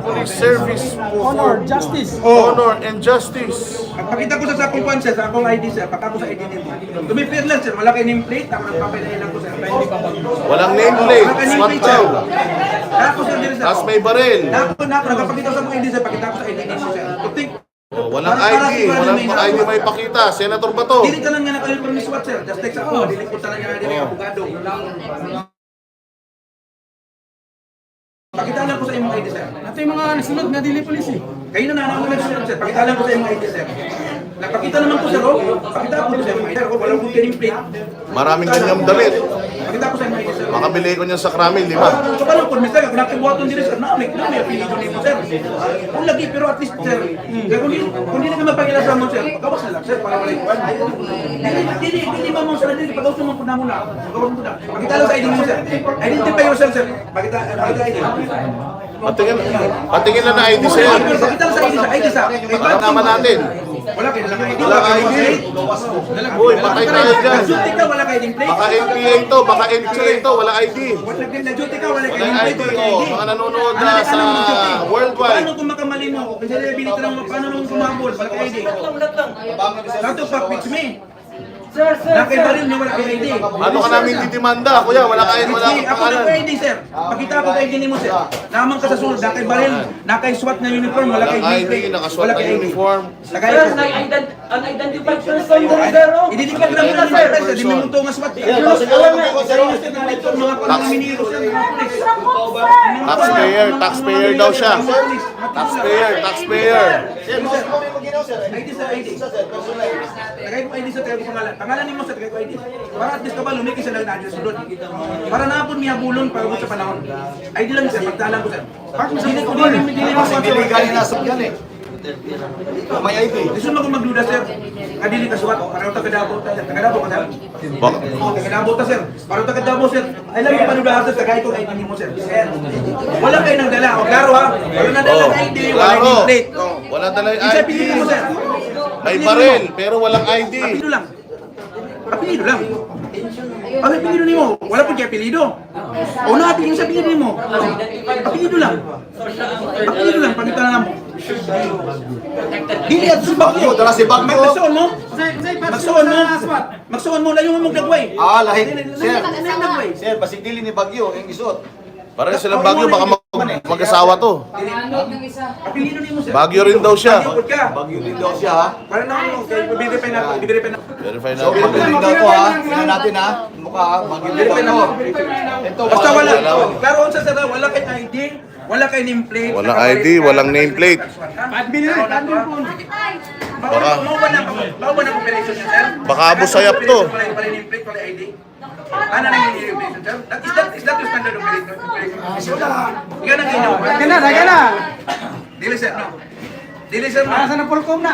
police service Honor, justice. honor and justice. Pakita ko sa akong sir, sa akong ID sir, pagka ko sa ID nimo. Tumipir lang sir, wala kay nameplate, ako nagpapailain ako sir. Walang nameplate, Wala kay SWAT nameplate sir. daw. Ako sir, diri sir. Tapos may baril. Ako, nagpapakita sa akong ID sir, pakita ko sa ID nimo sir. Walang ID, walang ID may pakita. Senator ba to? Dili ka lang nga naka-uniform ni SWAT sir, just text ako, dili ko talaga nga dili abogado. Pakita lang ko sa imong ID sir. Ito yung mga nasunod na dili police eh. Kayo na ako nagsusunod sir, pakita lang ko sa imong ID sir. Nagpakita naman ko sir, oh. Pakita ko sa imong ID sir, walang kong nameplate. Maraming ganyang damit. Pakita ko sa imong ID sir. Makabili ko niyan sa Kramil, di ba? So paano kung mister, kung nakibuhaton din sir, na may apelido nimo sir. Kung lagi, pero at least sir, kaya kung hindi na ka mapagilasa mo sir, pagkawas na lang sir, para wala ikuan. Hindi ba mo sir, hindi pagkawas mo po na muna. Pagkawas mo na. Pakita lang sa ID mo sir. Identify yourself sir. Pakita ID. Patingin lang na ID sir. Pakita lang sa ID sir. Baka naman natin. Wala kayo lang ID. Walang ID. Uy, patay tayo dyan. Duty ka, wala kayo din plate. Baka NPA to, baka NPA to, wala ID. Nag-duty ka, wala kayo Walang din ID, plate. oh. Mga nanonood na sa worldwide. Paano kung makamali mo? Kung sinability lang mo, paano nung kumabol? Wala kayo ID. Not to fuck me. Nakaibaril nyo, wala kayo ID. Ano ka namin titimanda, kuya? Wala kang Ako na pangalan. ID, sir. Pakita ko kay ID mo, sir. Naman ka sa sunod, nakaibaril, nakaiswat na uniform, wala Walang kayo ID, nakaswat na uniform. Unidentified person din sir. Ididikit lang mo na, sir. Hindi mo ito nga swat. Mga miniro, sir. Taxpayer daw siya. Taxpayer. ID, sir, ID. Tagay ko ID, sir, tagay ko pangalan. Pangalan ni mo, sir, tagay ko ID. Para at least ka ba, lumikis na lang na sunod. Para naapon niya bulon para mo sa panahon. ID lang, sir, pagtalan ko, sir. Dili ko, Kasi diligan na sa yan eh. May ID. gusto mo kung magduda, sir. Kadili ka suwat. Para taga-Davao tayo. Taga-Davao ka, sir. Taga-Davao ta, sir. Para taga-Davao, sir. Ay lang yung panudahan, sir. Tagay ko ID mo, sir. Sir. Wala kayo nang dala. O, klaro, ha? Wala nang dala ng ID. Wala Klaro. yung plate. Wala talagang Isa ID. pinili mo, sir. May baril, pero walang ID. Apelido lang. Apelido lang. Ang apelido ni mo, wala po kaya apelido. O na apelido sa apelido ni mo. Apelido lang. Apelido lang, pagkita na mo. Dili at si Bagyo. Dala si Bagyo. Magsuon mo. Magsuon mo. Magsuon mo, layo mo magdagway. Lahit. Sir, Nagdagway. sir, basig dili ni Bagyo, yung isuot. Parang silang Bagyo, baka mag-asawa to. Apelido ni mo, sir. Bagyo rin daw siya. Bagyo ka. Bagyo din daw siya ha. Para na ako, bibiripay na ako, bibiripay na ako. Verify So, Bagyo natin. din daw to ha. Tingnan natin ha. Mukha ha. Bagyo din daw to. Ito, Basta Bagyo. wala. Klaro sa sir, wala kay ID, wala kay nameplate. Walang ID, walang nameplate. Baka ba na operation niya, sir? Baka abusayap to. Wala nameplate, wala ID. Ano na yung operation, sir? Is that your standard operation? Ikaw na ginawa. Daga na. Dili, sir, no? Dili, sir, no? Nasa na pulkom na.